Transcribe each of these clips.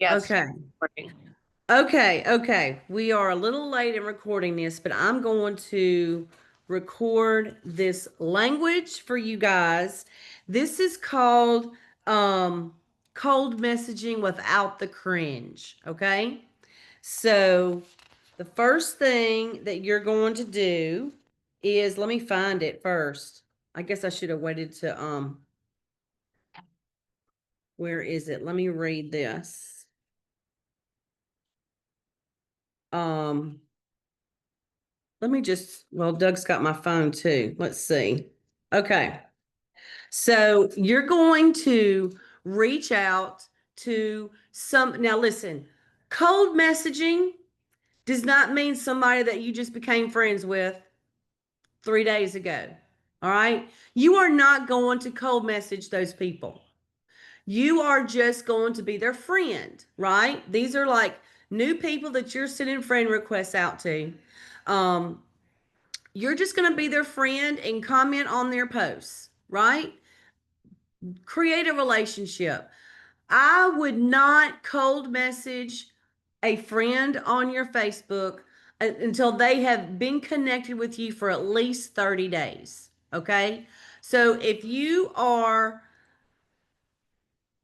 Yes. Okay. Okay. We are a little late in recording this, but I'm going to record this language for you guys. This is called um cold messaging without the cringe, okay? So, the first thing that you're going to do is let me find it first. I guess I should have waited to where is it? Let me read this. Um Let me just, well, Doug's got my phone too. Let's see. Okay. So you're going to reach out to now listen, cold messaging does not mean somebody that you just became friends with 3 days ago. All right. You are not going to cold message those people. You are just going to be their friend, right? These are like new people that you're sending friend requests out to. Um, you're just going to be their friend and comment on their posts, right? Create a relationship. I would not cold message a friend on your Facebook until they have been connected with you for at least 30 days. Okay. So if you are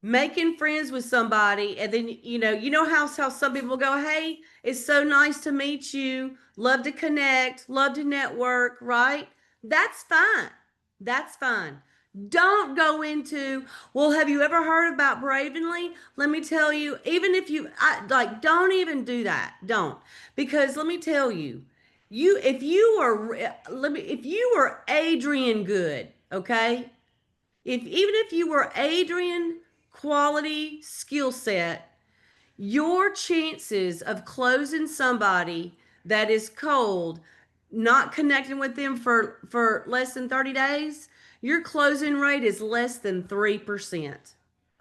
making friends with somebody and then how some people go, hey, it's so nice to meet you, love to connect, love to network, right? That's fine that's fine don't go into, well, have you ever heard about Bravenly? Let me tell you, even if like, don't even do that. Don't. Because let me tell you, if you were Adrian Good, okay, if you were Adrian quality skill set, your chances of closing somebody that is cold, not connecting with them for less than 30 days, your closing rate is less than 3%.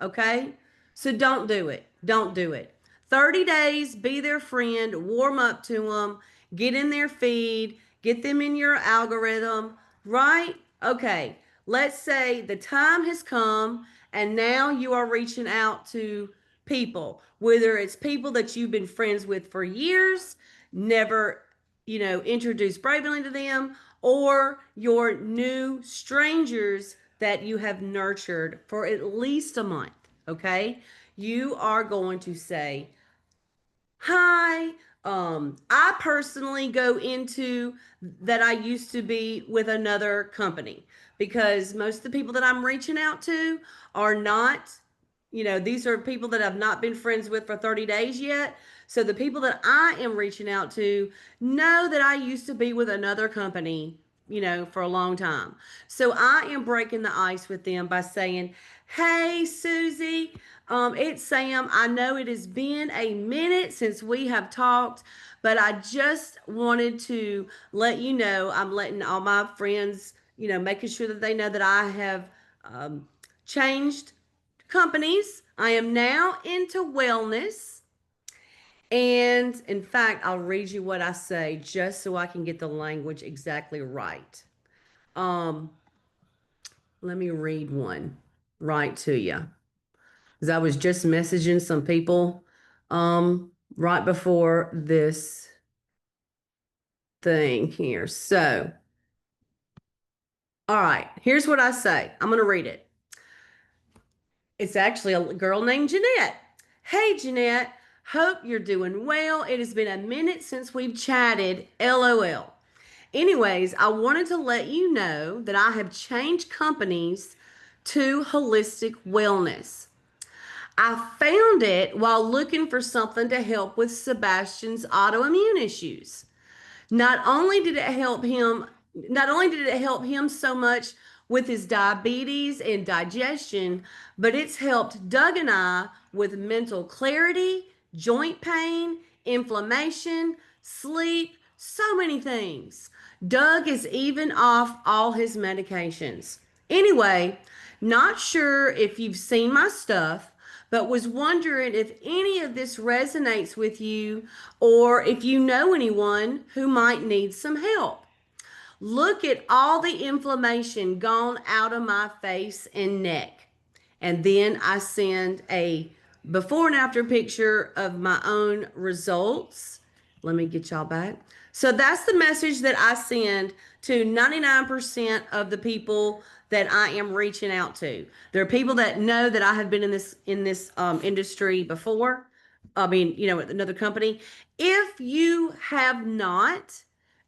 Okay? So don't do it. Don't do it. 30 days, be their friend, warm up to them, get in their feed, get them in your algorithm, right? Okay. Let's say the time has come and now you are reaching out to people, whether it's people that you've been friends with for years, never, introduced Bravenly to them, or your new strangers that you have nurtured for at least a month. Okay. You are going to say, hi. I personally go into that I used to be with another company because most of the people that I'm reaching out to are not, these are people that I've not been friends with for 30 days yet. So the people that I am reaching out to know that I used to be with another company, for a long time. So I am breaking the ice with them by saying, hey, Susie, it's Sam. I know it has been a minute since we have talked, but I just wanted to let you know I'm letting all my friends, making sure that they know that I have changed companies. I am now into wellness. And in fact, I'll read you what I say just so I can get the language exactly right. Um, Let me read one right to you. Because I was just messaging some people right before this thing here. So, all right, here's what I say. I'm going to read it. It's actually a girl named Jeanette. Hey, Jeanette. Hope you're doing well. It has been a minute since we've chatted. LOL. Anyways, I wanted to let you know that I have changed companies to Holistic Wellness. I found it while looking for something to help with Sebastian's autoimmune issues. Not only did it help him, not only did it help him so much with his diabetes and digestion, but it's helped Doug and I with mental clarity, joint pain, inflammation, sleep, so many things. Doug is even off all his medications. Anyway, not sure if you've seen my stuff, but was wondering if any of this resonates with you or if you know anyone who might need some help. Look at all the inflammation gone out of my face and neck. And then I send a before and after picture of my own results. Let me get y'all back. So that's the message that I send to 99% of the people that I am reaching out to. There are people that know that I have been in this industry before. I mean, at another company. If you have not,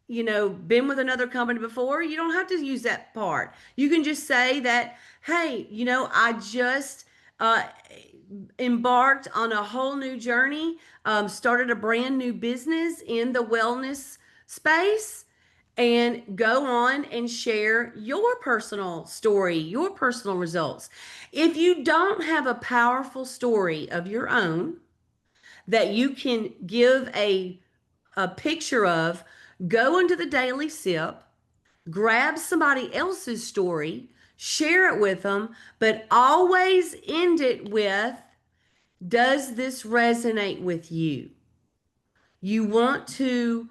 been with another company before, you don't have to use that part. You can just say that, hey, I just uh, embarked on a whole new journey, started a brand new business in the wellness space, and go on and share your personal story, your personal results. If you don't have a powerful story of your own that you can give a picture of, go into the Daily Sip, grab somebody else's story, share it with them, but always end it with, does this resonate with you? You want to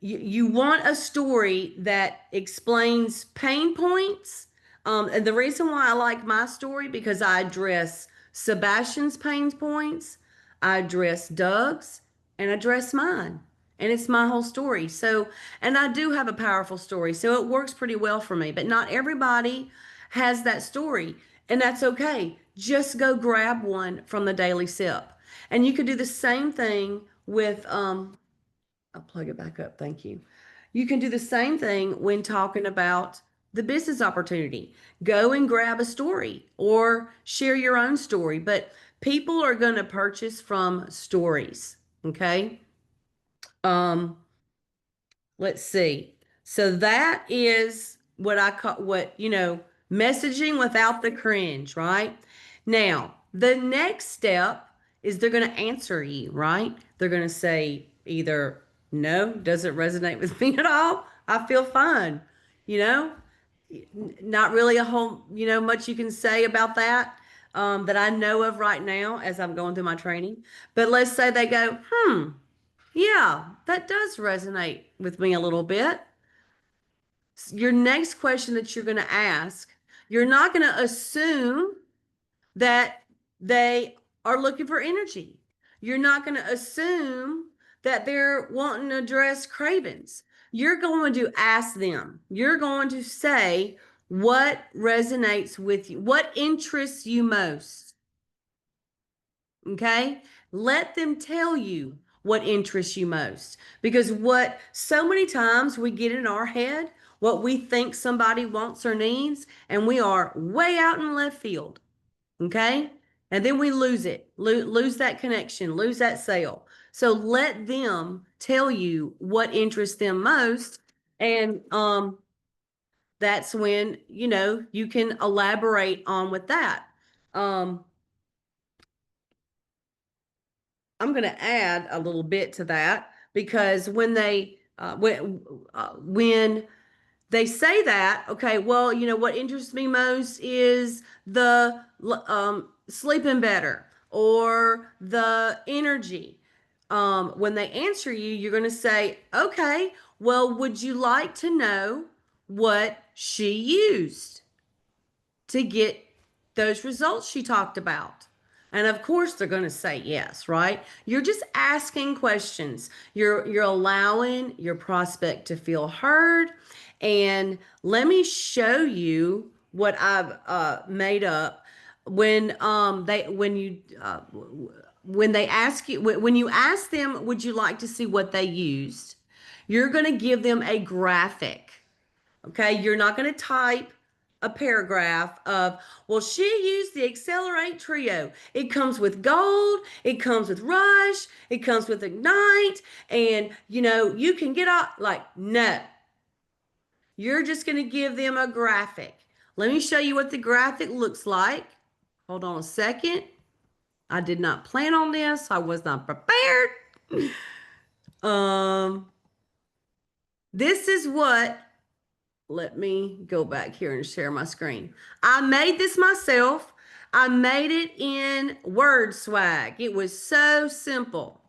you want a story that explains pain points. And the reason why I like my story, because I address Sebastian's pain points, I address Doug's, and I address mine. And it's my whole story. So, and I do have a powerful story. So it works pretty well for me. But not everybody has that story. And that's okay. Just go grab one from the Daily Sip. And you could do the same thing with I'll plug it back up. Thank you. You can do the same thing when talking about the business opportunity. Go and grab a story or share your own story, but people are going to purchase from stories. Okay. Um, let's see. So that is what I call messaging without the cringe, right? Now, the next step is they're going to answer you, right? They're going to say either no, doesn't resonate with me at all. I feel fine. You know, not really a whole, much you can say about that that I know of right now as I'm going through my training. But let's say they go, yeah, that does resonate with me a little bit. Your next question that you're going to ask, you're not going to assume that they are looking for energy. You're not going to assume that they're wanting to address cravings. You're going to ask them. You're going to say what resonates with you, what interests you most. Okay? Let them tell you what interests you most. Because what so many times we get in our head, what we think somebody wants or needs, and we are way out in left field. Okay? And then we lose it, lose that connection, lose that sale. So let them tell you what interests them most. And that's when, you can elaborate on with that. I'm going to add a little bit to that because when they say that, okay, well, what interests me most is the sleeping better or the energy. When they answer you, you're going to say, okay, well, would you like to know what she used to get those results she talked about? And of course they're going to say yes, right? You're just asking questions. You're allowing your prospect to feel heard. And let me show you what I've made up when they ask you when you ask them, would you like to see what they used? You're going to give them a graphic. Okay, you're not going to type a paragraph of, well, she used the Accelerate Trio. It comes with Gold, it comes with Rush, it comes with Ignite, and you can get out. Like, no, you're just going to give them a graphic. Let me show you what the graphic looks like. Hold on a second. I did not plan on this. I was not prepared. This is what. Let me go back here and share my screen. I made this myself. I made it in Word Swag. It was so simple.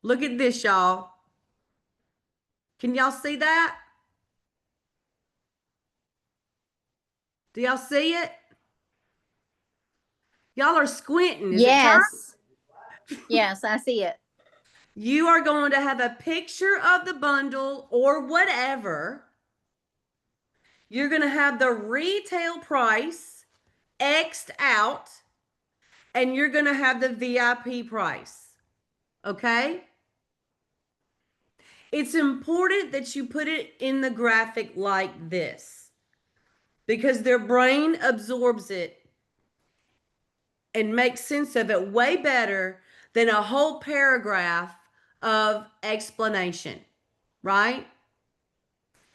Look at this, y'all. Can y'all see that? Do y'all see it? Y'all are squinting. Is it time? Yes. Yes, I see it. You are going to have a picture of the bundle or whatever. You're going to have the retail price X'd out, and you're going to have the VIP price. Okay? It's important that you put it in the graphic like this because their brain absorbs it and makes sense of it way better than a whole paragraph of explanation, right?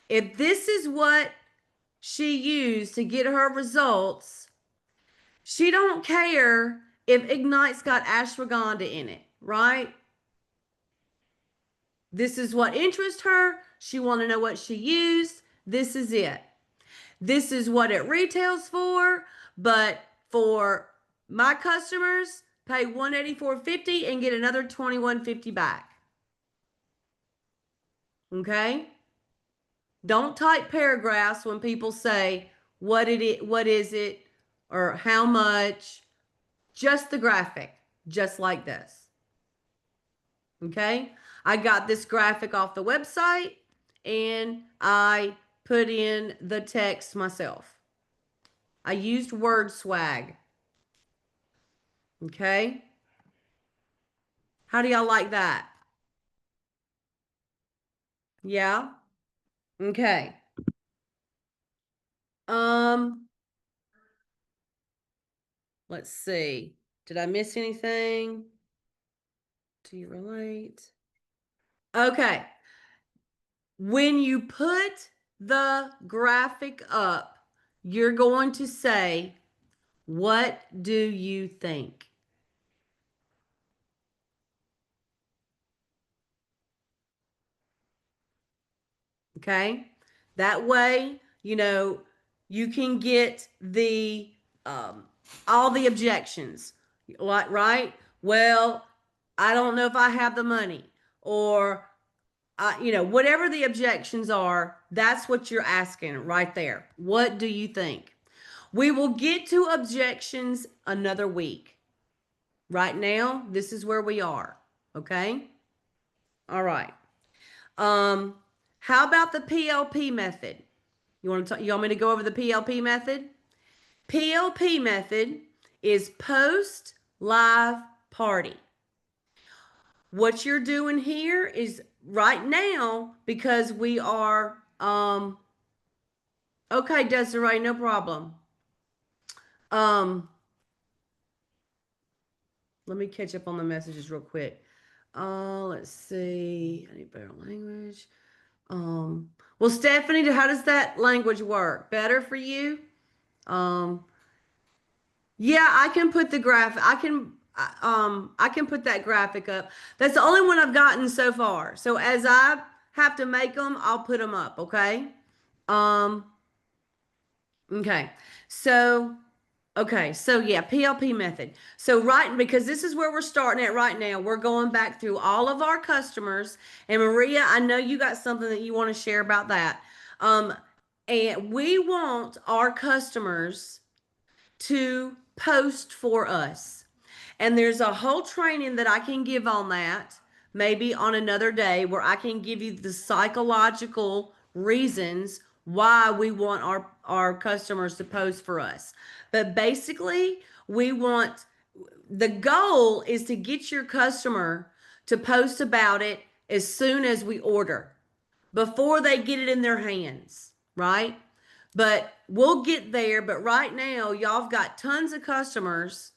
If this is what she used to get her results, she don't care if Ignite's got ashwagandha in it, right? This is what interests her. She want to know what she used. This is it. This is what it retails for, but for my customers, pay $184.50 and get another $21.50 back. Okay? Don't type paragraphs when people say what is it, or how much. Just the graphic, just like this. Okay? I got this graphic off the website and I put in the text myself. I used Word Swag. Okay? How do y'all like that? Yeah? Okay. Um, let's see. Did I miss anything? Do you relate? Okay. When you put the graphic up, you're going to say, what do you think? Okay. That way, you can get the all the objections. Like, right? Well, I don't know if I have the money, or whatever the objections are, that's what you're asking right there. What do you think? We will get to objections another week. Right now, this is where we are. Okay? All right. Um, how about the PLP method? You want me to go over the PLP method? PLP method is post live party. What you're doing here is right now, because we are okay, Desiree, no problem. Let me catch up on the messages real quick. Let's see. I need better language. Well, Stephanie, how does that language work? Better for you? Yeah, I can put the graphic. I can put that graphic up. That's the only one I've gotten so far. So as I have to make them, I'll put them up. Okay. Um. Okay. So. Okay, so yeah, PLP method. So right, because this is where we're starting at right now. We're going back through all of our customers. And Maria, I know you got something that you want to share about that. And we want our customers to post for us. And there's a whole training that I can give on that, maybe on another day, where I can give you the psychological reasons why we want our customers to post for us. But basically, the goal is to get your customer to post about it as soon as we order, before they get it in their hands, right? But we'll get there. But right now, y'all have got tons of customers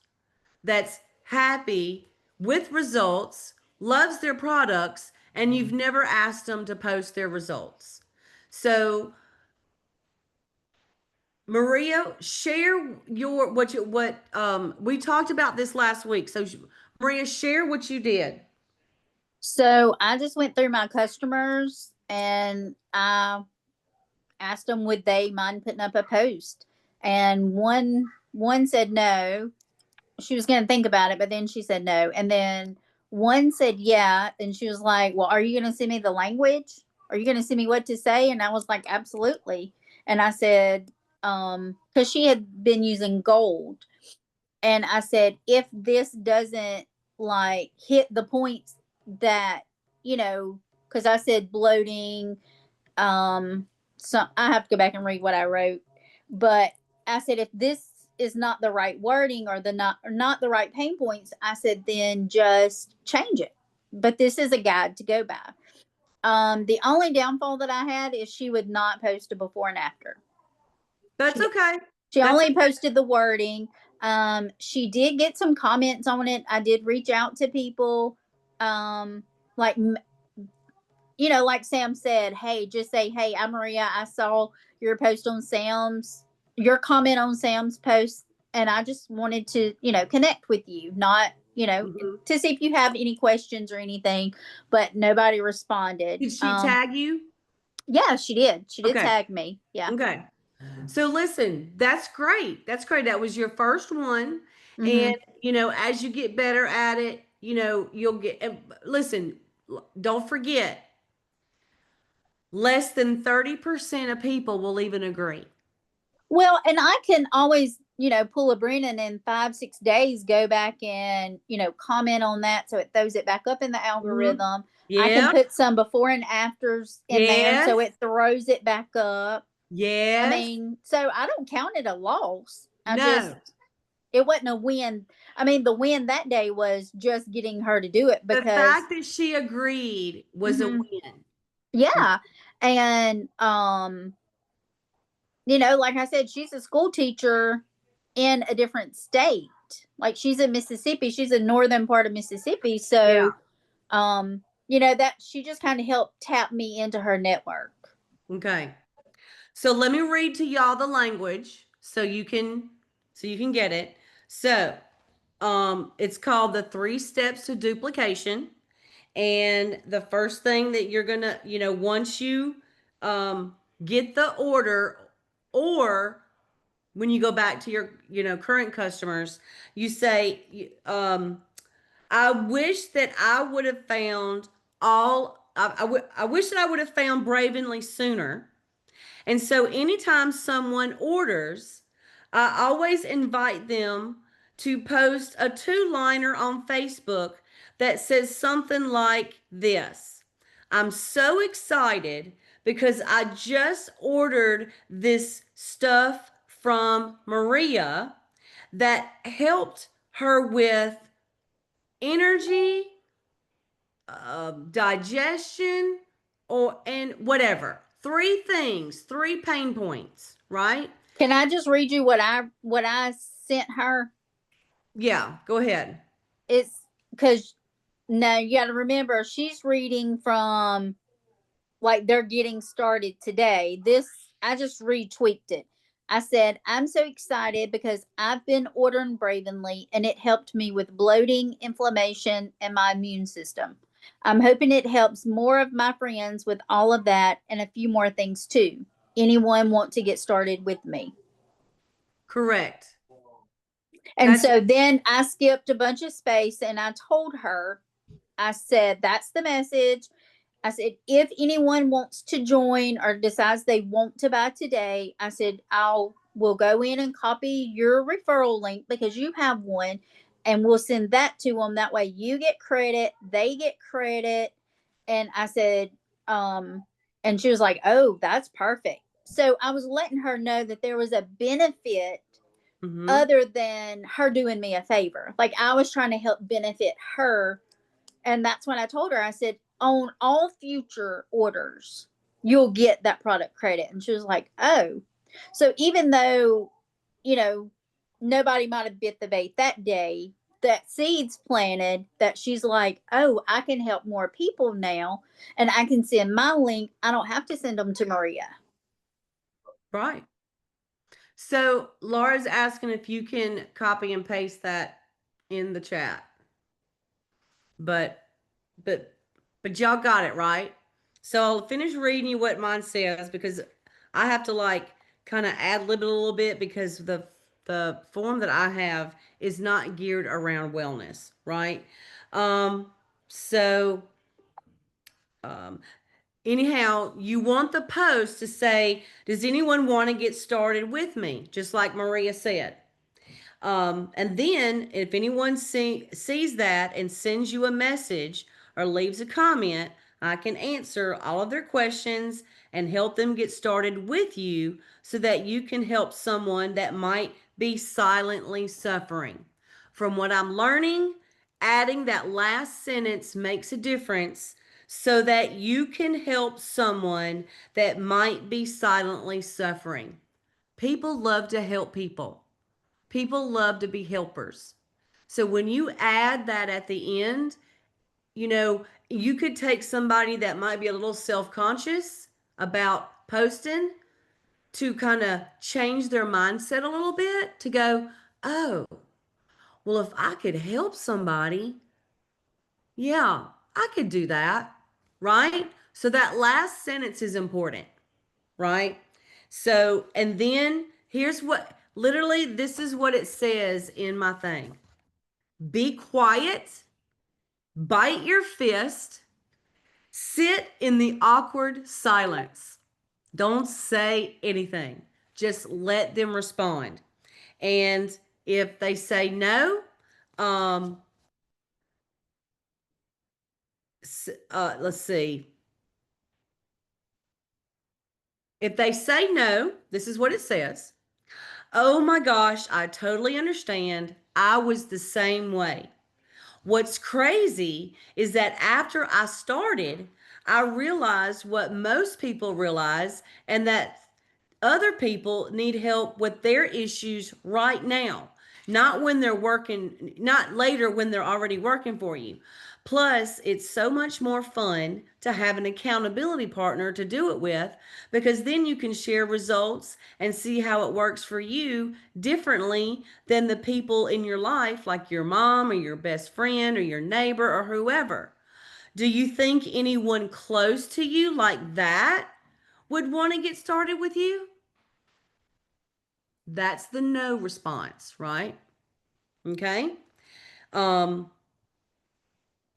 that's happy with results, loves their products, and you've never asked them to post their results. So, Maria, share what we talked about this last week. So, Maria, share what you did. So I just went through my customers and I asked them would they mind putting up a post. And one said no. She was going to think about it, but then she said no. And then one said yeah, and she was like, "Well, are you going to send me the language? Are you going to send me what to say?" And I was like, "Absolutely." And I said, because she had been using gold, And I said, if this doesn't like hit the points that, you know, because I said bloating, so I have to go back and read what I wrote, but I said, if this is not the right wording or not the right pain points, I said, then just change it. But this is a guide to go by. The only downfall that I had is she would not post a before and after. That's okay. She That's only posted the wording. She did get some comments on it. I did reach out to people. Like, you know, like Sam said, hey, just say, hey, I'm Maria. I saw your post on Sam's, your comment on Sam's post, and I just wanted to, you know, connect with you, not, you know, Mhm. to see if you have any questions or anything, but nobody responded. Did she tag you? Yeah, she did. She did Okay. tag me. Yeah. Okay. So listen, that's great. That's great. That was your first one. Mm-hmm. And, as you get better at it, you'll get, listen, don't forget, less than 30% of people will even agree. Well, and I can always, you know, pull a Brennan in 5, 6 days, go back and, you know, comment on that. So it throws it back up in the algorithm. I can Yeah. put some before and afters in there. So Yes. it throws it back up. I Yes. mean, so I don't count it a loss. No. It wasn't a win. I mean, the win that day was just getting her to do it The because, fact that she agreed was a mhm, win. yeah. And, you know, like I said, she's a school teacher in a different state. Like she's in Mississippi. She's in northern part of Mississippi. Yeah. So, you know, that she just kind of helped tap me into her network. Okay. So let me read to y'all the language so you can get it. So, it's called the 3 steps to duplication. And the first thing that you're going to, once you get the order, or when you go back to your, current customers, you say, I wish that I would have found I wish that I would have found Bravenly sooner. And so anytime someone orders, I always invite them to post a 2-liner on Facebook that says something like this: I'm so excited because I just ordered this stuff from Maria that helped her with energy, digestion, and whatever. 3 things, 3 pain points, right? Can I just read you what I sent her? Yeah, go ahead. It's because no, you got to remember she's reading from like they're getting started today. This I just retweaked it. I said, I'm so excited because I've been ordering Bravenly and it helped me with bloating, inflammation, and my immune system. I'm hoping it helps more of my friends with all of that and a few more things too. Anyone want to get started with me? Correct. And That's so then I skipped a bunch of space and I told her, I said, that's the message. I said, if anyone wants to join or decides they want to buy today, I said, we'll go in and copy your referral link because you have one and we'll send that to them. That way you get credit, they get credit. And I said, and she was like, oh, that's perfect. So I was letting her know that there was a benefit mm-hmm. other than her doing me a favor. Like I was trying to help benefit her. And that's when I told her, I said, on all future orders, you'll get that product credit. And she was like, oh. So even though, you know, nobody might have bit the bait that day, that seeds planted that she's like, oh, I can help more people now. And I can send my link. I don't have to send them to Maria. Right. So Laura's asking if you can copy and paste that in the chat. But but but y'all got it, right? So I'll finish reading you what mine says because I have to like kind of ad lib it a little bit because the form that I have is not geared around wellness, right? So um anyhow, you want the post to say, does anyone want to get started with me? Just like Maria said. And then if anyone sees that and sends you a message or leaves a comment, I can answer all of their questions and help them get started with you so that you can help someone that might be silently suffering. From what I'm learning, adding that last sentence makes a difference so that you can help someone that might be silently suffering. People love to help people. People love to be helpers. So when you add that at the end, you could take somebody that might be a little self-conscious about posting to kind of change their mindset a little bit to go, oh, well, if I could help somebody, yeah, I could do that, right? So that last sentence is important, right? So, and then here's what, literally, this is what it says in my thing. Be quiet, bite your fist, sit in the awkward silence. Don't say anything. Just let them respond. And if they say no, let's see. If they say no, this is what it says. Oh my gosh, I totally understand. I was the same way. What's crazy is that after I started, I realized what most people realize, and that other people need help with their issues right now, not when they're working, not later when they're already working for you. Plus, it's so much more fun to have an accountability partner to do it with, because then you can share results and see how it works for you differently than the people in your life, like your mom or your best friend or your neighbor or whoever. Do you think anyone close to you like that would want to get started with you? That's the no response, right? Okay.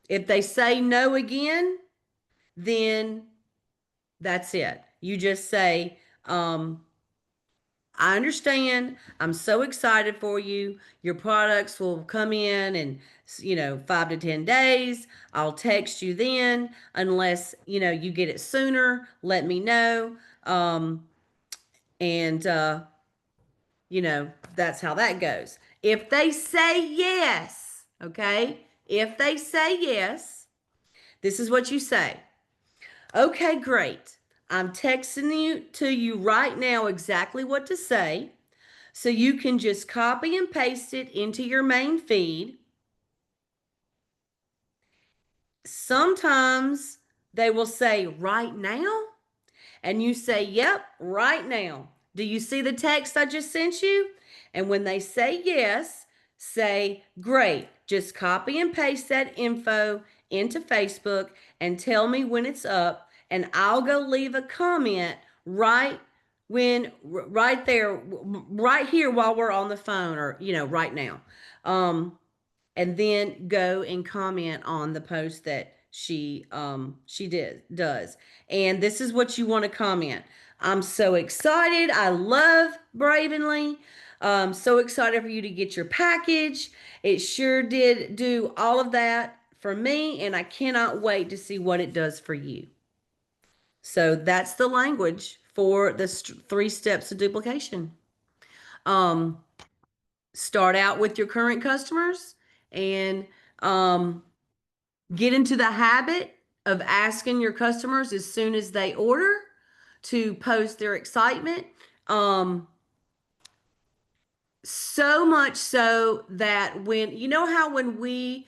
If they say no again, then that's it. You just say, I understand. I'm so excited for you. Your products will come in 5 to 10 days. I'll text you then. Unless, you get it sooner, let me know. And that's how that goes. If they say yes, okay? If they say yes, this is what you say. Okay, great. I'm texting you right now exactly what to say. So you can just copy and paste it into your main feed. Sometimes they will say right now, and you say, yep, right now. Do you see the text I just sent you? And when they say yes, say, great. Just copy and paste that info into Facebook and tell me when it's up, and I'll go leave a comment right there, right here while we're on the phone, or, right now. And then go and comment on the post that she does. And this is what you want to comment. I'm so excited. I love Bravenly. So excited for you to get your package. It sure did do all of that for me, and I cannot wait to see what it does for you. So that's the language for the 3 steps of duplication. Start out with your current customers and get into the habit of asking your customers as soon as they order to post their excitement. So much so that when we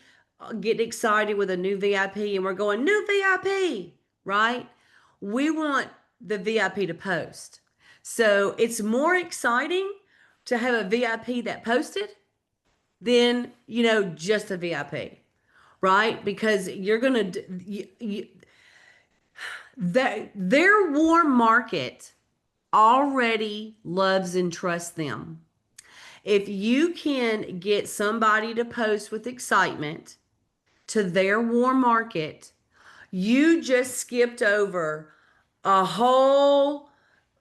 get excited with a new VIP and we're going, new VIP, right? We want the VIP to post. So it's more exciting to have a VIP that posted than, just a VIP, right? Because you're going to, their warm market already loves and trusts them. If you can get somebody to post with excitement to their warm market, you just skipped over a whole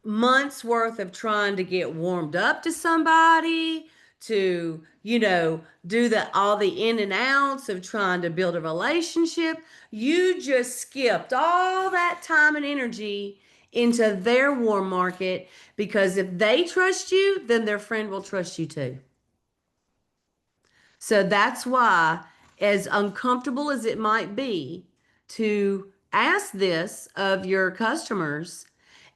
month's worth of trying to get warmed up to somebody, to, do all the in and outs of trying to build a relationship. You just skipped all that time and energy into their warm market, because if they trust you, then their friend will trust you too. So that's why, as uncomfortable as it might be to ask this of your customers,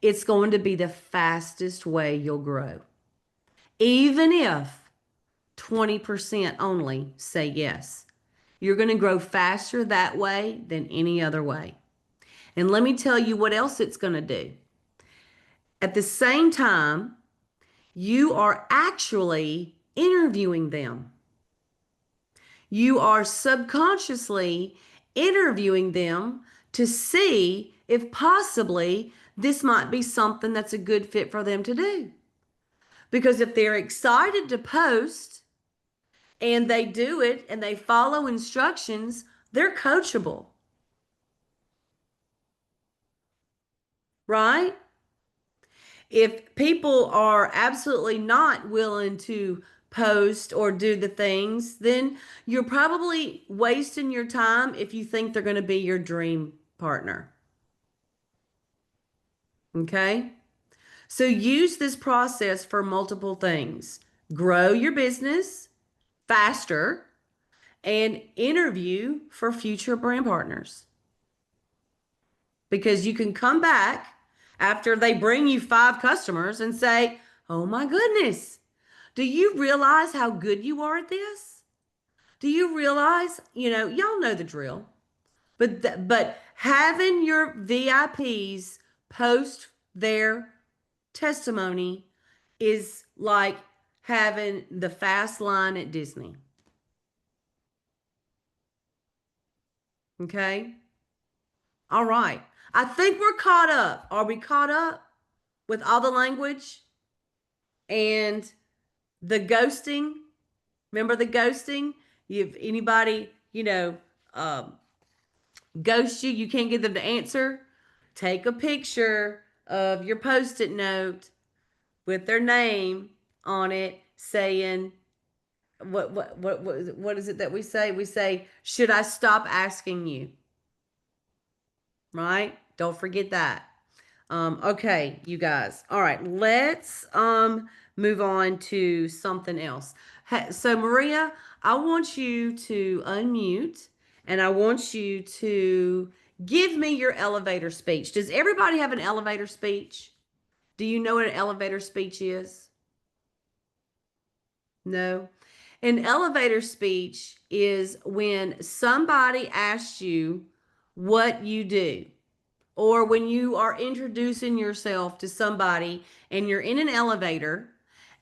it's going to be the fastest way you'll grow. Even if 20% only say yes, you're going to grow faster that way than any other way. And let me tell you what else it's going to do. At the same time, you are actually interviewing them. You are subconsciously interviewing them to see if possibly this might be something that's a good fit for them to do. Because if they're excited to post and they do it and they follow instructions, they're coachable. Right? If people are absolutely not willing to post or do the things, then you're probably wasting your time if you think they're going to be your dream partner. Okay? So use this process for multiple things. Grow your business faster and interview for future brand partners. Because you can come back after they bring you 5 customers and say, "Oh my goodness, do you realize how good you are at this? Do you realize, y'all know the drill." But having your VIPs post their testimony is like having the fast line at Disney. Okay? All right. I think we're caught up. Are we caught up with all the language and the ghosting? Remember the ghosting? If anybody, ghost you, you can't get them to answer, take a picture of your Post-it note with their name on it saying, what is it that we say? We say, "Should I stop asking you?" Right? Don't forget that. Okay, you guys. All right, let's move on to something else. So Maria, I want you to unmute and I want you to give me your elevator speech. Does everybody have an elevator speech? Do you know what an elevator speech is? No. An elevator speech is when somebody asks you what you do, or when you are introducing yourself to somebody and you're in an elevator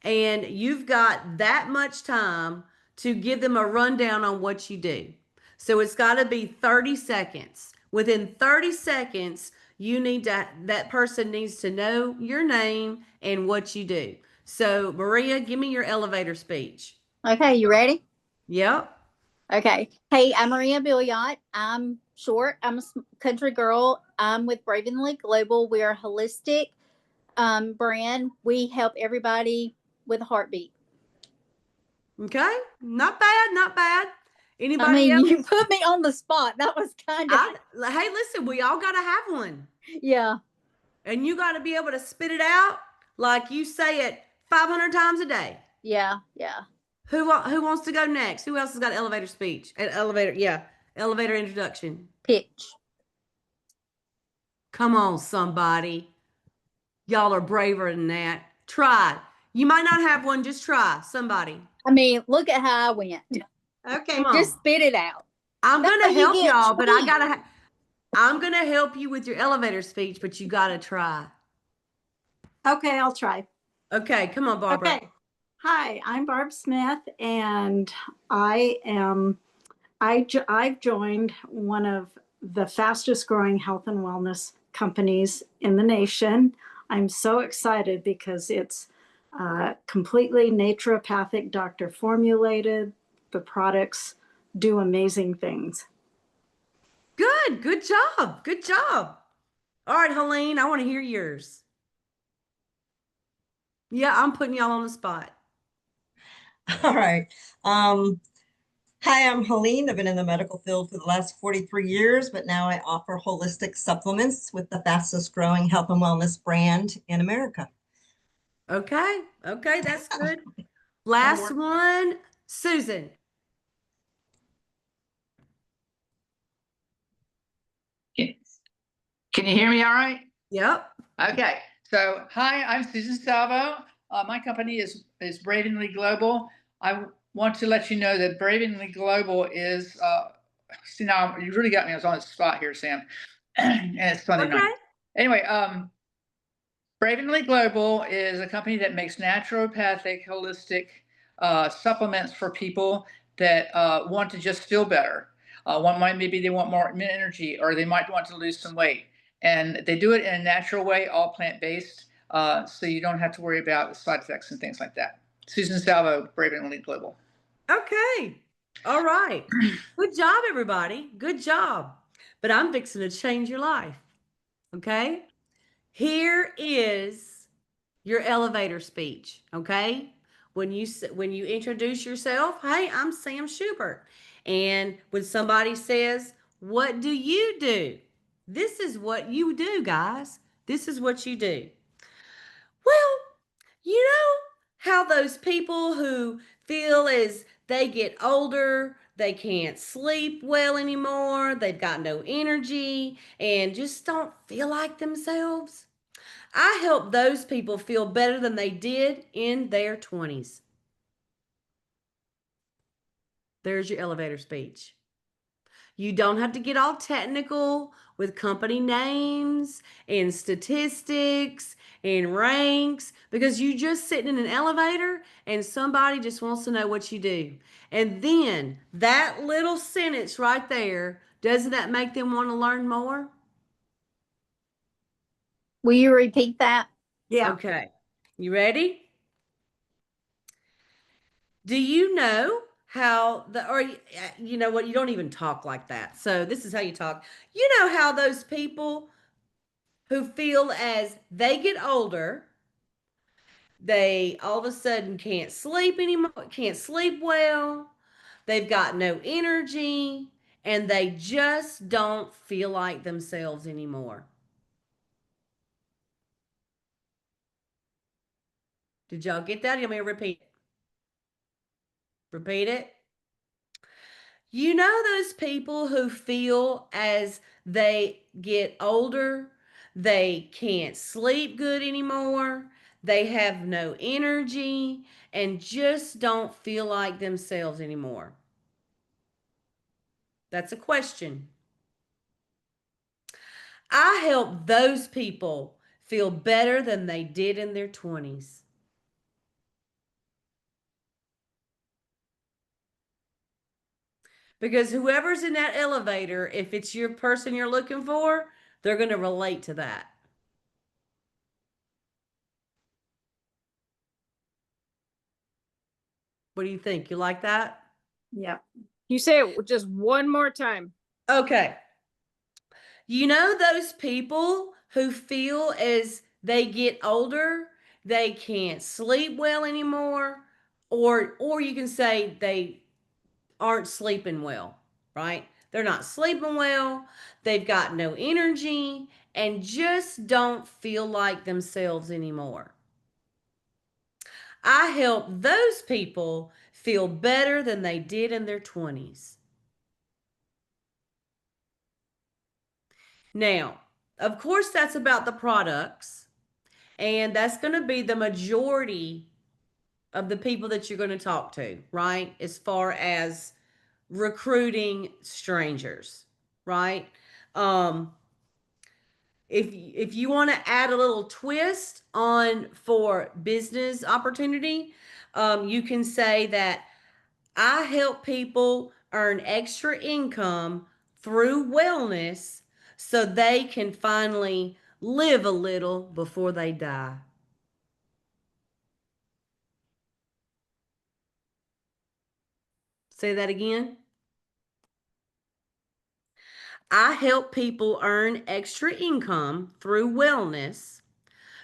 and you've got that much time to give them a rundown on what you do. So it's got to be 30 seconds. Within 30 seconds, that person needs to know your name and what you do. So Maria, give me your elevator speech. Okay, you ready? Yep. Okay. Hey, I'm Maria Billiot. I'm short. I'm a country girl. I'm with Bravenly Global. We're a holistic brand. We help everybody with a heartbeat. Okay. Not bad. Not bad. Anybody I mean, else? you put me on the spot. That was kind of. Hey, listen, we all got to have one. Yeah. And you got to be able to spit it out like you say it 500 times a day. Yeah. Yeah. Who wants to go next? Who else has got elevator speech? Elevator introduction. Pitch. Come on, somebody. Y'all are braver than that. Try. You might not have one. Just try. Somebody. I mean, look at how I went. Okay, just spit it out. I'm gonna help y'all, but I'm gonna help you with your elevator speech, but you gotta try. Okay, I'll try. Okay, come on, Barbara. Okay. Hi, I'm Barb Smith, and I've joined one of the fastest growing health and wellness companies in the nation. I'm so excited because it's completely naturopathic, doctor formulated. The products do amazing things. Good job. Good job. All right, Helene, I want to hear yours. Yeah, I'm putting y'all on the spot. All right. Um, Hi, I'm Helene. I've been in the medical field for the last 43 years, but now I offer holistic supplements with the fastest growing health and wellness brand in America. Okay. Okay, that's good. Last one, Susan. Can you hear me all right? Yep. Okay. So, hi, I'm Susan Salvo. My company is Bravenly Global. I want to let you know that Bravenly Global is, see, now you really got me. I was on the spot here, Sam. And it's Sunday Okay. night. Anyway, Bravenly Global is a company that makes naturopathic, holistic supplements for people that want to just feel better. One might maybe they want more energy, or they might want to lose some weight, and they do it in a natural way, all plant based, so you don't have to worry about side effects and things like that. Susan Salvo, Bravenly Global. Okay. All right. Good job, everybody. Good job. But I'm fixing to change your life. Okay. Here is your elevator speech. Okay. When you introduce yourself, hey, I'm Sam Schubert. And when somebody says, what do you do? This is what you do, guys. This is what you do. Well, you know how those people who feel as they get older, they can't sleep well anymore, they've got no energy, and just don't feel like themselves? I help those people feel better than they did in their 20s. There's your elevator speech. You don't have to get all technical with company names and statistics and ranks, because you just sitting in an elevator and somebody just wants to know what you do. And then that little sentence right there, doesn't that make them want to learn more? Will you repeat that? Yeah. Okay. You ready? Do you know how you know what? You don't even talk like that. So this is how you talk. You know how those people who feel as they get older, they all of a sudden can't sleep anymore, can't sleep well, they've got no energy, and they just don't feel like themselves anymore. Did y'all get that? You want me to repeat it? Repeat it. You know those people who feel as they get older, they can't sleep good anymore, they have no energy, and just don't feel like themselves anymore? That's a question. I help those people feel better than they did in their 20s. Because whoever's in that elevator, if it's your person you're looking for, they're going to relate to that. What do you think? You like that? Yep. You say it just one more time. Okay. You know those people who feel as they get older, they can't sleep well anymore, or you can say they aren't sleeping well, right? They're not sleeping well, they've got no energy, and just don't feel like themselves anymore. I help those people feel better than they did in their 20s. Now, of course, that's about the products, and that's going to be the majority of the people that you're going to talk to, right? As far as recruiting strangers, right? If you want to add a little twist on for business opportunity, you can say that I help people earn extra income through wellness so they can finally live a little before they die. Say that again. I help people earn extra income through wellness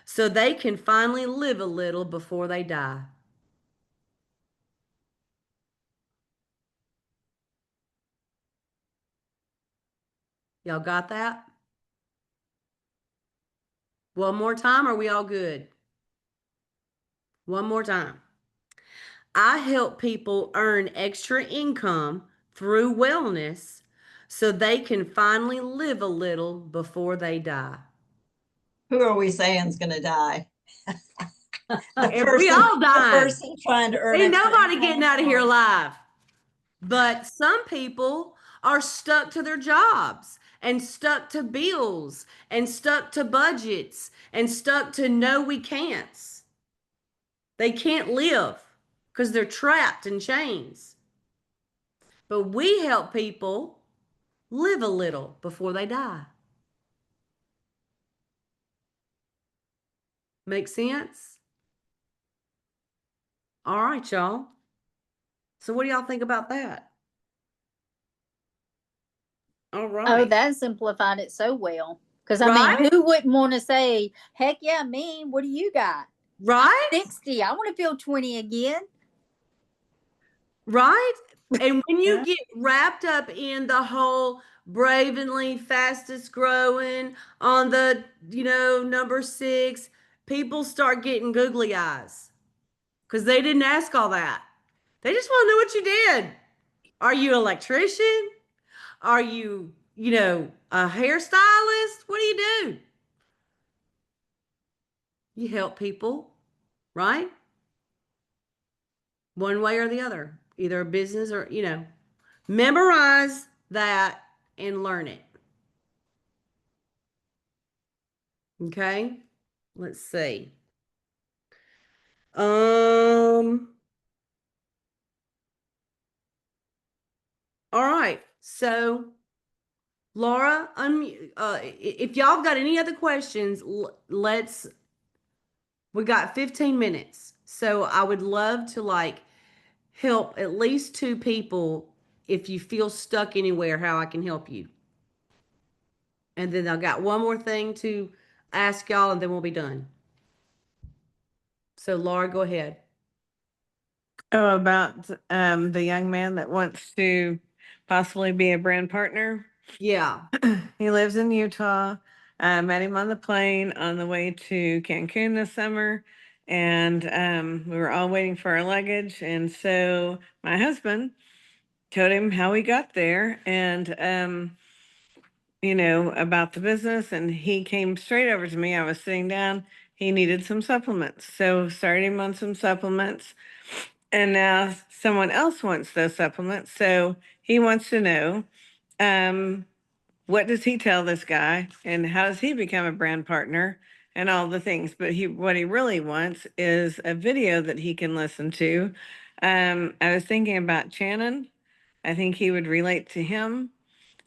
so they can finally live a little before they die. Y'all got that? One more time, are we all good? One more time. I help people earn extra income through wellness so they can finally live a little before they die. Who are we saying is going to die? And we all The dying. person trying to earn Ain't extra nobody income. getting out of here alive. But some people are stuck to their jobs and stuck to bills and stuck to budgets and stuck to no we can'ts. They can't live because they're trapped in chains. But we help people live a little before they die. Make sense? All right, y'all. So what do y'all think about that? All right. Oh, that simplified it so well. Because I Right? mean, who wouldn't want to say, heck yeah, me, what do you got? Right? 60. I want to feel 20 again. Right? And when you Yeah. get wrapped up in the whole Bravenly fastest growing on the, number 6, people start getting googly eyes because they didn't ask all that. They just want to know what you did. Are you an electrician? Are you, a hairstylist? What do you do? You help people, right? One way or the other, either a business or, memorize that and learn it. Okay, let's see. All right. So, Laura, if y'all got any other questions, we got 15 minutes. So I would love to help at least 2 people if you feel stuck anywhere, how I can help you. And then I got one more thing to ask y'all and then we'll be done. So Laura, go ahead. Oh, about the young man that wants to possibly be a brand partner. Yeah. He lives in Utah. I met him on the plane on the way to Cancun this summer, and we were all waiting for our luggage. And so my husband told him how we got there and, about the business. And he came straight over to me. I was sitting down. He needed some supplements. So started him on some supplements. And now someone else wants those supplements. So he wants to know, what does he tell this guy and how does he become a brand partner and all the things? But what he really wants is a video that he can listen to. I was thinking about Shannon. I think he would relate to him.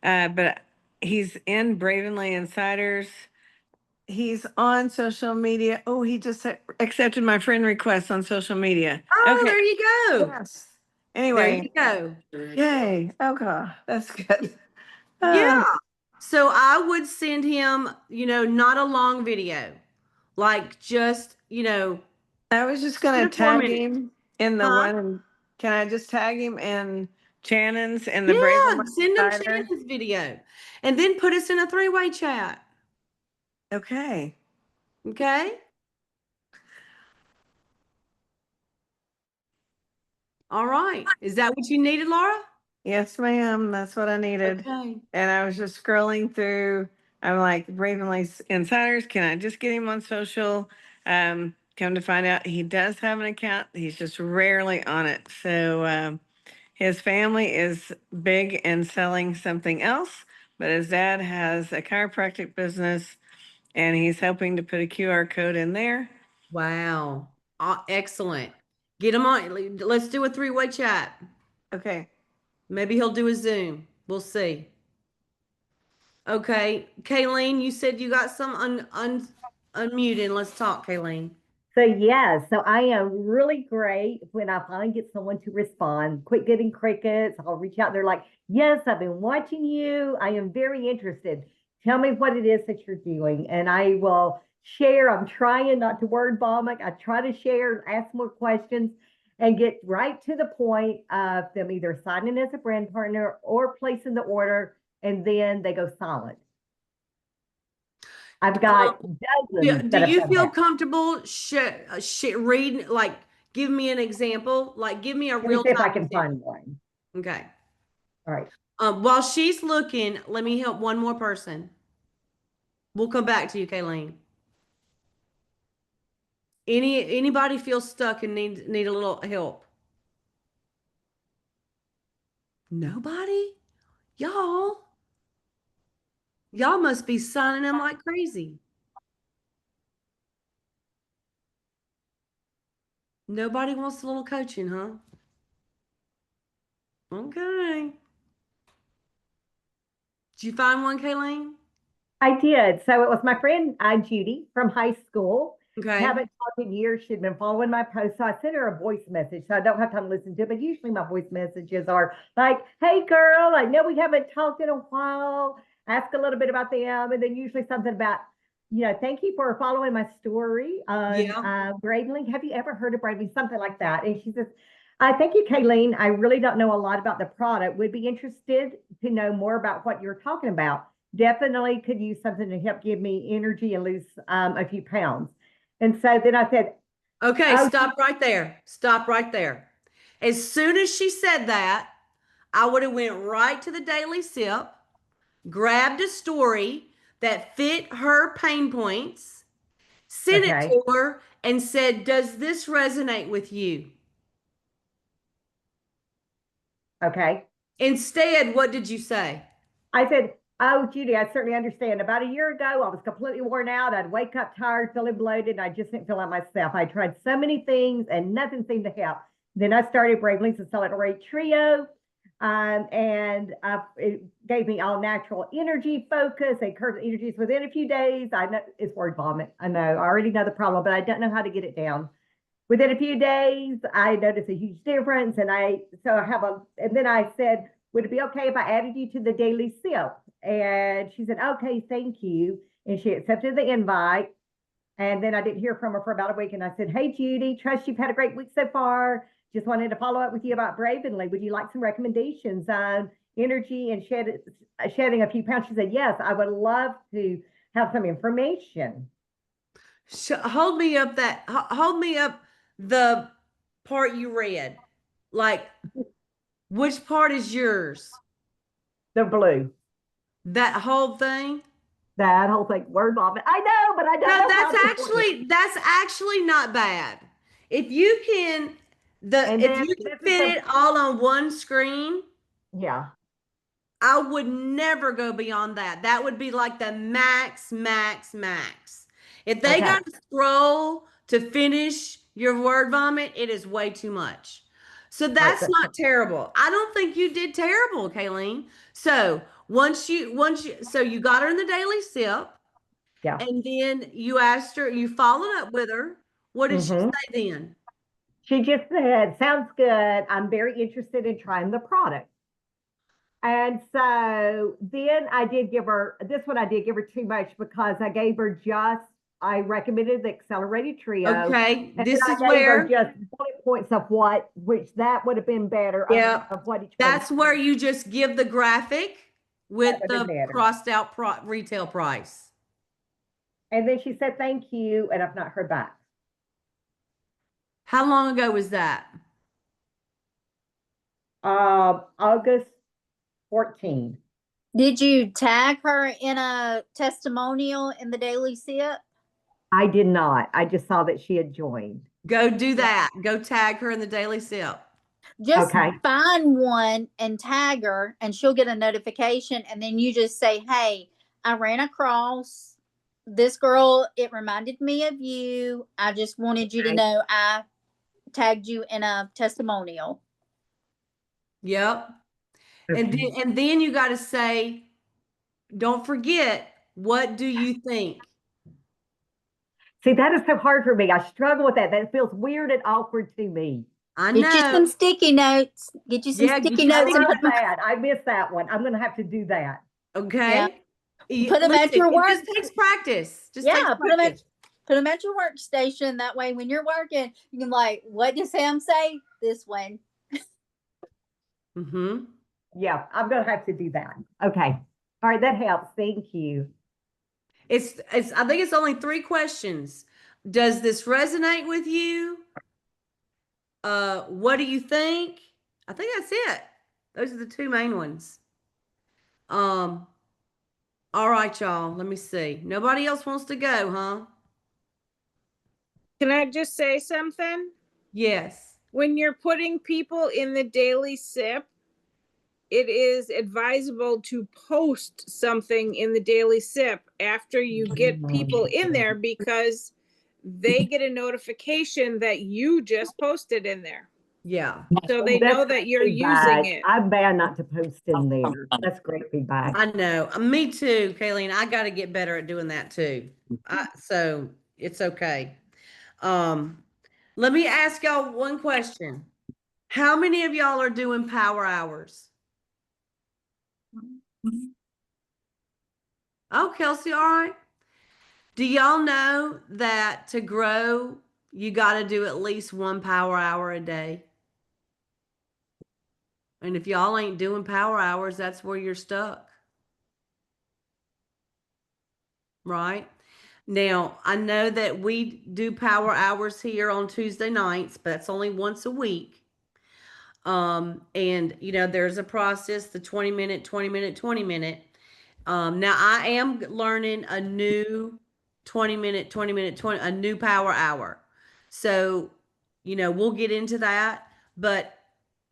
But he's in Bravenly Insiders. He's on social media. Oh, he just accepted my friend request on social media. Oh, Okay. there you go. Yes. There Anyway, you go. yay. Okay, that's good. Yeah. So I would send him, not a long video, just, I was just gonna 2 to 4 tag minutes. him in the Huh? one. Can I just tag him in Shannon's and the Yeah, Braven send him Insider? Shannon's video and then put us in a 3-way chat. Okay. Okay. All right. Is that what you needed, Laura? Yes, ma'am. That's what I needed. Okay. And I was just scrolling through. I'm like, Bravenly Insiders, can I just get him on social? Come to find out he does have an account. He's just rarely on it. So his family is big in selling something else, but his dad has a chiropractic business and he's hoping to put a QR code in there. Wow. Excellent. Get him on. Let's do a 3-way chat. Okay. Maybe he'll do a Zoom. We'll see. Okay. Kayleen, you said you got some unmuted. Let's talk, Kayleen. So so I am really great when I finally get someone to respond. Quit getting crickets. I'll reach out. They're like, yes, I've been watching you. I am very interested. Tell me what it is that you're doing. And I will share. I'm trying not to word vomit. I try to share, ask more questions, and get right to the point of them either signing as a brand partner or placing the order and then they go silent. I've got dozens Do that have you done feel that. comfortable reading, like, give me an example, like give me a Let me real see if I time can example. find one. Okay. All right. While she's looking, let me help one more person. We'll come back to you, Kayleen. Anybody feel stuck and need a little help? Nobody? Y'all must be signing them like crazy. Nobody wants a little coaching, huh? Okay. Did you find one, Kayleen? I did. So it was my friend Judy from high school. Okay. Haven't talked in years. She'd been following my posts. So I sent her a voice message. So I don't have time to listen to it. But usually my voice messages are like, hey, girl, I know we haven't talked in a while. Ask a little bit about them. And then usually something about, thank you for following my story on Bradenly. Have you ever heard of Bradenly? Something like that. And she says, thank you, Kayleen. I really don't know a lot about the product. Would be interested to know more about what you're talking about. Definitely could use something to help give me energy and lose a few pounds. And so then I said, okay, stop right there. Stop right there. As soon as she said that, I would have went right to the Daily Sip, grabbed a story that fit her pain points, sent it to her, and said, does this resonate with you? Okay. Instead, what did you say? I said, oh, Judy, I certainly understand. About a year ago, I was completely worn out. I'd wake up tired, feeling bloated, and I just didn't feel like myself. I tried so many things and nothing seemed to help. Then I started Bravenly's Accelerate Trio, and it gave me all natural energy focus and curved energies within a few days. I know it's word vomit. I know, I already know the problem, but I don't know how to get it down. Within a few days, I noticed a huge difference, and then I said, would it be okay if I added you to the Daily Sip? And she said, okay, thank you. And she accepted the invite. And then I didn't hear from her for about a week. And I said, hey, Judy, trust you've had a great week so far. Just wanted to follow up with you about Bravenly. Would you like some recommendations on energy and shedding a few pounds? She said, yes, I would love to have some information. Hold me up the part you read. Like, which part is yours? The blue. That whole thing? That whole thing, word vomit. I know, but I don't know. That's actually not bad. If you can fit it all on one screen, yeah, I would never go beyond that. That would be like the max. If they got to scroll to finish your word vomit, it is way too much. So that's not terrible. I don't think you did terrible, Kayleen. So so you got her in the Daily Sip. Yeah. And then you asked her, you followed up with her. What did she say then? She just said, sounds good. I'm very interested in trying the product. And so then I did give her too much because I recommended the Accelerated Trio. Okay, and this is I gave where her just bullet points of which that would have been better. Yeah, of what each that's where you just give the graphic with the crossed out retail price. And then she said, thank you. And I've not heard back. How long ago was that? August 14. Did you tag her in a testimonial in the Daily Sip? I did not. I just saw that she had joined. Go do that. Go tag her in the Daily Sip. Just find one and tag her, and she'll get a notification. And then you just say, hey, I ran across this girl. It reminded me of you. I just wanted you to know I tagged you in a testimonial. Yep. And then you got to say, don't forget, what do you think? See, that is so hard for me. I struggle with that. That feels weird and awkward to me. I know. Get you some sticky notes. Get you some sticky notes. I missed that one. I'm going to have to do that. Okay. Yeah. Put them at your work. It just takes practice. Put them at your workstation. That way, when you're working, you can what does Sam say? This one. Yeah, I'm going to have to do that. Okay. All right, that helps. Thank you. It's I think it's only 3 questions. Does this resonate with you? What do you think? I think that's it. Those are the 2 main ones. All right, y'all. Let me see. Nobody else wants to go, huh? Can I just say something? Yes. When you're putting people in the daily sip, it is advisable to post something in the daily sip after you get people in there, because they get a notification that you just posted in there. Yeah. So they That's know that you're feedback. using it. I'm bad not to post in there. That's great feedback. I know. Me too, Kayleen. I got to get better at doing that too. So it's okay. Let me ask y'all one question. How many of y'all are doing power hours? Oh, Kelsey, all right. Do y'all know that to grow, you got to do at least 1 power hour a day? And if y'all ain't doing power hours, that's where you're stuck. Right? Now, I know that we do power hours here on Tuesday nights, but that's only once a week. And there's a process, the 20-minute, 20-minute, 20-minute. Now I am learning a new 20-minute, 20-minute, 20, a new power hour. So, we'll get into that, but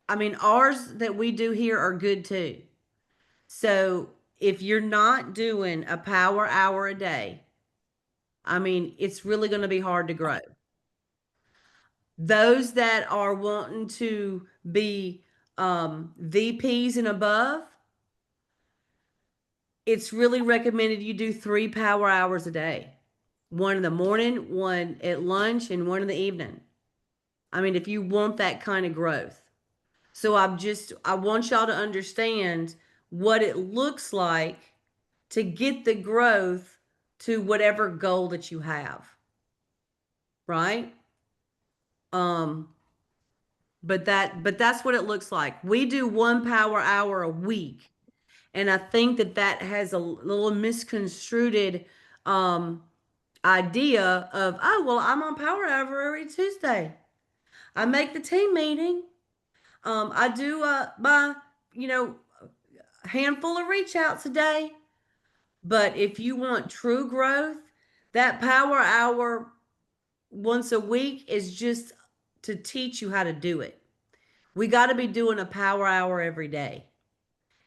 I mean, ours that we do here are good too. So if you're not doing a power hour a day, I mean, it's really going to be hard to grow. Those that are wanting to be VPs and above, it's really recommended you do 3 power hours a day. 1 in the morning, 1 at lunch, and 1 in the evening. I mean, if you want that kind of growth. So I want y'all to understand what it looks like to get the growth to whatever goal that you have. Right? But that's what it looks like. We do 1 power hour a week. And I think that has a little misconstrued idea of, oh, well, I'm on power hour every Tuesday. I make the team meeting. I do my, handful of reach outs a day. But if you want true growth, that power hour once a week is just to teach you how to do it. We got to be doing a power hour every day.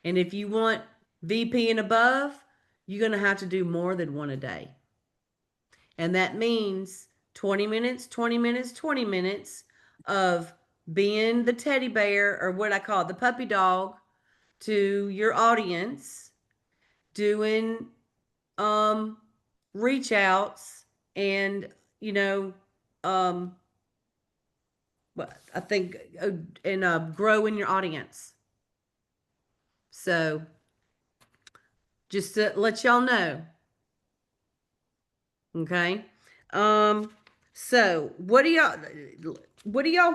And if you want VP and above, you're going to have to do more than 1 a day. And that means 20 minutes, 20 minutes, 20 minutes of being the teddy bear, or what I call it, the puppy dog, to your audience, doing reach outs, and I think and grow in your audience. So just to let y'all know. Okay. So what do y'all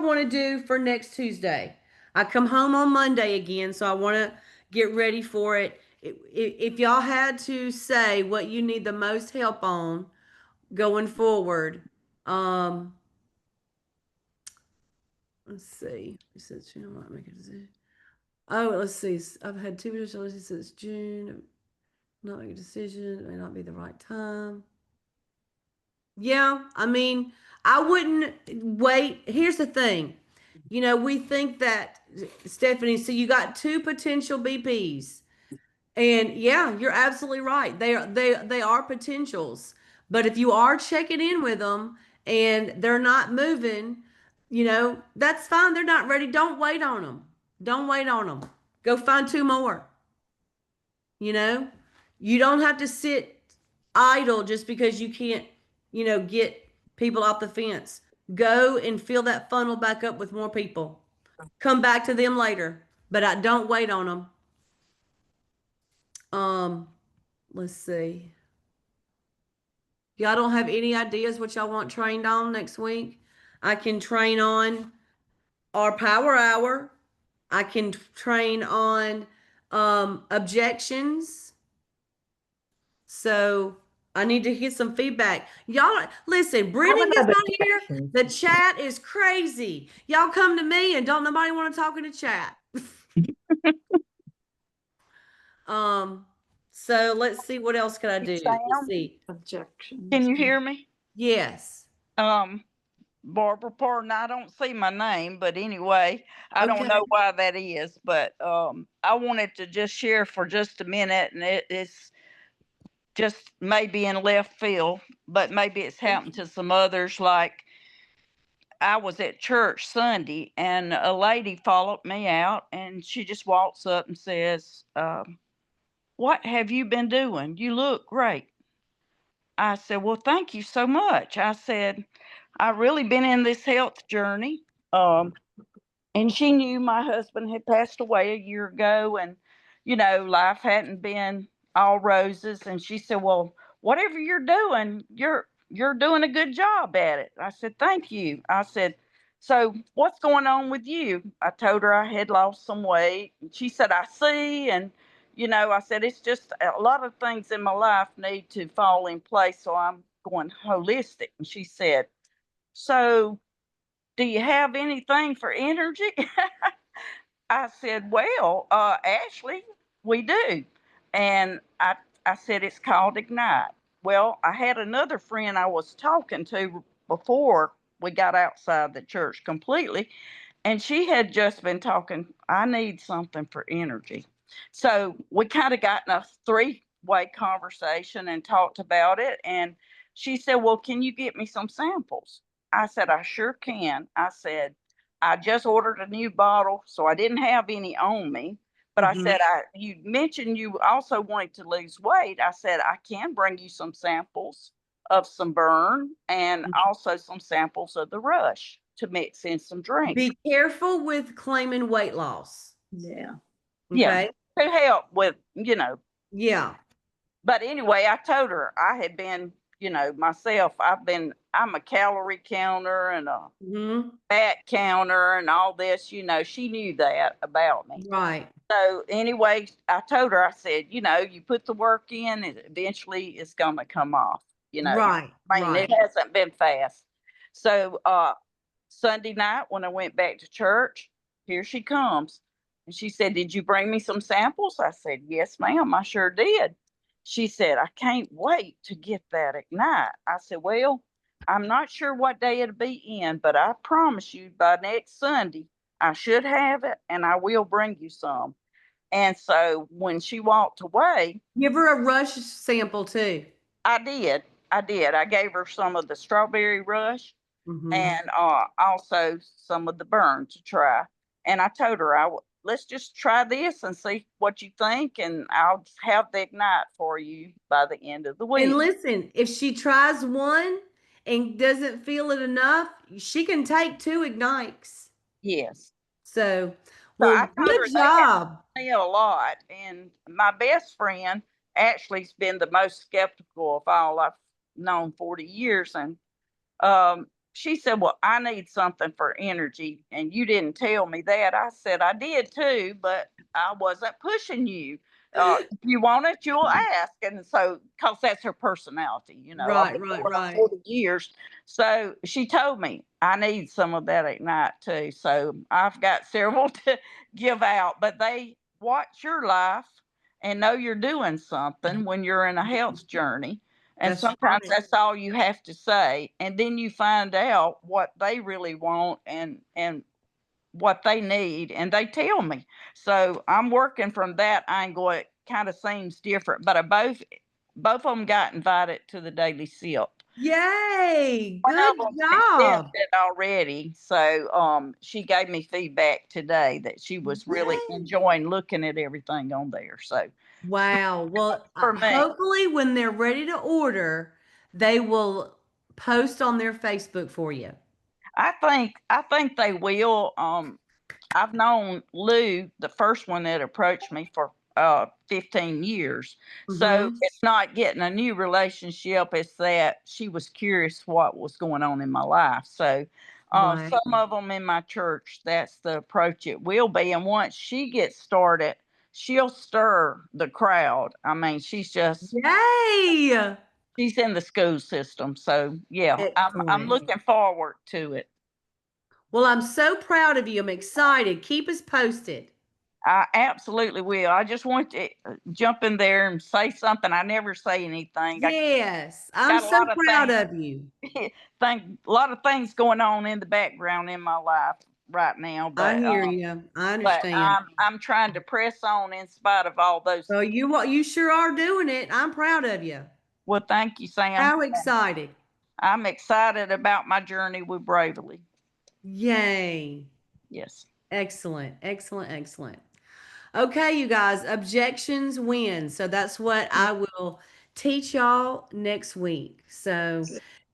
want to do for next Tuesday? I come home on Monday again, so I want to get ready for it. If y'all had to say what you need the most help on going forward, let's see. It says June, I might make a decision. Oh, let's see. I've had 2 visitations since June. Not make a decision. It may not be the right time. Yeah, I mean, I wouldn't wait. Here's the thing. We think that, Stephanie, so you got 2 potential BPs. And yeah, you're absolutely right. They are potentials. But if you are checking in with them and they're not moving, that's fine. They're not ready. Don't wait on them. Don't wait on them. Go find 2 more. You don't have to sit idle just because you can't, get people off the fence. Go and fill that funnel back up with more people. Come back to them later, but I don't wait on them. Let's see. Y'all don't have any ideas what y'all want trained on next week? I can train on our power hour. I can train on objections. So I need to get some feedback. Y'all, listen, Brittany is have not here. objections. The chat is crazy. Y'all come to me and don't nobody want to talk in the chat. So let's see, what else can I do? Sam? Let's see. Objection. Can you hear me? Yes. Barbara Pardon, I don't see my name, but anyway, I don't Okay. know why that is, but I wanted to just share for just a minute, and it's just maybe in left field, but maybe it's happened to some others. Like I was at church Sunday, and a lady followed me out, and she just walks up and says, "What have you been doing? You look great." I said, "Well, thank you so much." I said, "I've really been in this health journey." And she knew my husband had passed away a year ago, and, life hadn't been all roses. And she said, "Well, whatever you're doing, you're doing a good job at it." I said, "Thank you." I said, "So what's going on with you?" I told her I had lost some weight. And she said, "I see." And, I said, "It's just a lot of things in my life need to fall in place. So I'm going holistic." And she said, "So do you have anything for energy?" I said, "Well, Ashley, we do." And I said, "It's called Ignite." Well, I had another friend I was talking to before we got outside the church completely, and she had just been talking, "I need something for energy." So we kind of got in a three-way conversation and talked about it. And she said, "Well, can you get me some samples?" I said, "I sure can." I said, "I just ordered a new bottle, so I didn't have any on me. But I said, you mentioned you also wanted to lose weight." I said, "I can bring you some samples of some burn and also some samples of the Rush to mix in some drinks." Be careful with claiming weight loss. Yeah. Yeah. Okay. To help with, Yeah. But anyway, I told her I had been, myself, I'm a calorie counter and a Hmm. fat counter and all this, she knew that about me. Right. So anyway, I told her, I said, you put the work in, and eventually it's going to come off, Right. I mean, Right. it hasn't been fast. So, Sunday night when I went back to church, here she comes. And she said, "Did you bring me some samples?" I said, "Yes, ma'am, I sure did." She said, "I can't wait to get that Ignite." I said, "Well, I'm not sure what day it'll be in, but I promise you by next Sunday, I should have it and I will bring you some." And so when she walked away, Give her a Rush sample too. I did. I gave her some of the Strawberry Rush Mhm. and also some of the burn to try. And I told her, let's just try this and see what you think, and I'll have the Ignite for you by the end of the week. And listen, if she tries one and doesn't feel it enough, she can take 2 Ignites. Yes. So, So I well, told her good they have job. me a lot. And my best friend actually's been the most skeptical of all. I've known 40 years. And she said, "Well, I need something for energy. And you didn't tell me that." I said, "I did too, but I wasn't pushing you. If you want it, you'll ask." And so, because that's her personality, I've Right, been right, doing it right. 40 years. So she told me I need some of that Ignite too. So I've got several to give out, but they watch your life and know you're doing something when you're in a health journey. And That's sometimes right. that's all you have to say. And then you find out what they really want and what they need, and they tell me. So I'm working from that angle. It kind of seems different, but both of them got invited to the Daily Sip. Yay! One Good of them job. accepted already. So she gave me feedback today that she was really Yay. enjoying looking at everything on there. So Wow. Well, For me. hopefully when they're ready to order, they will post on their Facebook for you. I think they will. I've known Lou, the first one that approached me, for 15 years. So Mhm. it's not getting a new relationship. It's that she was curious what was going on in my life. So Wow. some of them in my church, that's the approach it will be. And once she gets started she'll stir the crowd. I mean, she's just, Yay! she's in the school system. So yeah, I'm Excellent. looking forward to it. Well, I'm so proud of you. I'm excited. Keep us posted. I absolutely will. I just want to jump in there and say something. I never say anything. Yes, I'm got a so lot of proud things. of you. Think a lot of things going on in the background in my life right now, I but hear you. I but understand. I'm trying to press on in spite of all those. Well, you sure are doing it. I'm proud of you. Well, thank you, Sam. How excited. I'm excited about my journey with Bravely. Yay. Yes. Excellent. Excellent. Excellent. Okay, you guys, objections win. So that's what I will teach y'all next week. So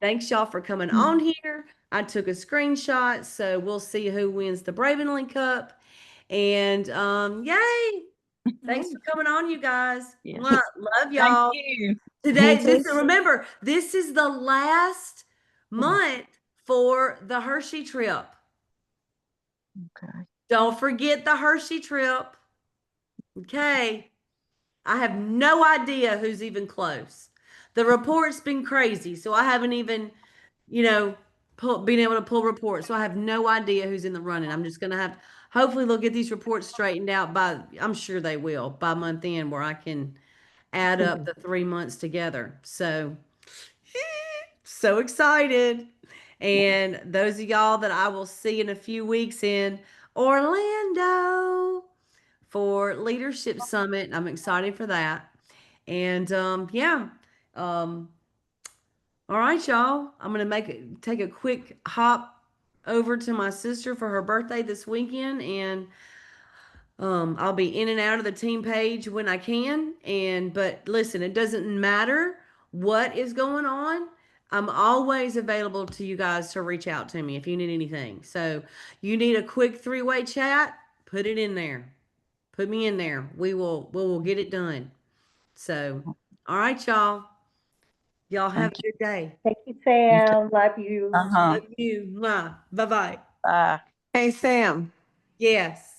thanks y'all for coming on here. I took a screenshot, so we'll see who wins the Bravenly Cup. And yay. Thanks for coming on, you guys. Yes. Mwah. Love y'all. Thank you. Today, remember, this is the last month for the Hershey trip. Okay. Don't forget the Hershey trip. Okay. I have no idea who's even close. The report's been crazy, so I haven't even, been able to pull reports. So I have no idea who's in the running. I'm just gonna hopefully they'll get these reports straightened out I'm sure they will, by month end, where I can add up the 3 months together. So excited. And those of y'all that I will see in a few weeks in Orlando for Leadership Summit. I'm excited for that. And all right, y'all. I'm gonna take a quick hop over to my sister for her birthday this weekend, and I'll be in and out of the team page when I can. But listen, it doesn't matter what is going on. I'm always available to you guys to reach out to me if you need anything. So you need a quick 3-way chat, put it in there. Put me in there. We will get it done. So, all right, y'all. Y'all have a good day. Thank you, Sam. Love you. Uh-huh. Love you. Bye-bye. Bye. Hey, Sam, Yes.